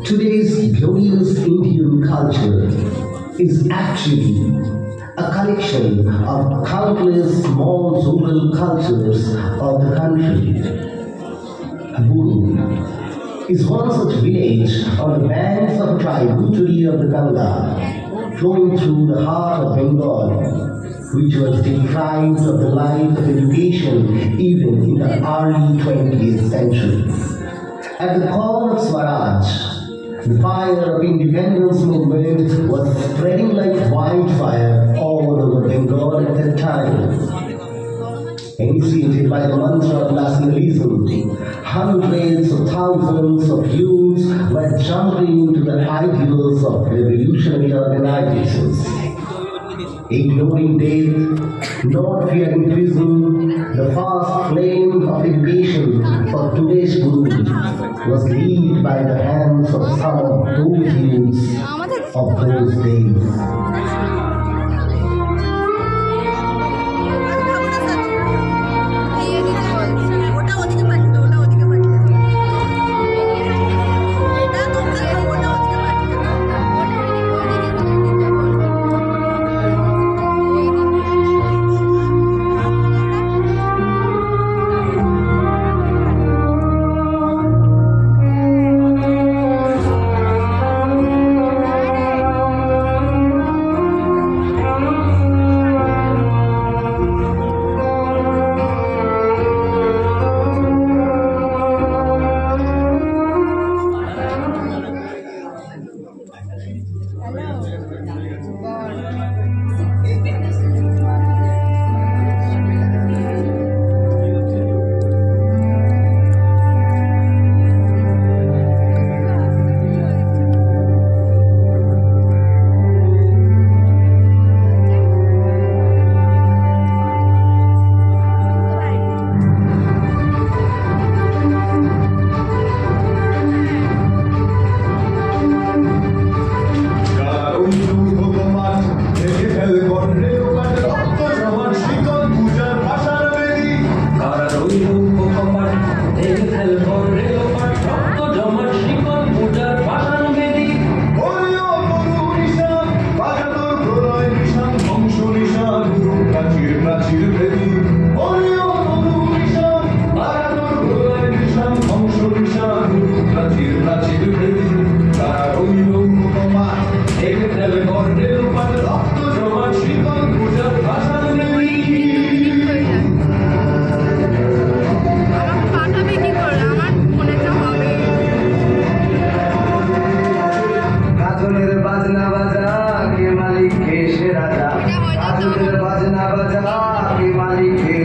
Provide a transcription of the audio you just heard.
Today's glorious Indian culture is actually a collection of countless small rural cultures of the country. Buru is one such village on the banks of a tributary of the Ganga, flowing through the heart of Bengal, which was deprived of the light of education even in the early 20th century. At the call of Swaraj, the fire of independence movement was spreading like wildfire all over Bengal at that time. Initiated by the mantra of nationalism, hundreds of thousands of youths were jumping into the ideals of revolutionary organizations. Ignoring death, not fearing prison, the fast flame of education for today's Guru was lit by the hands of some of those youths of those days. बाजना बजा के मालिक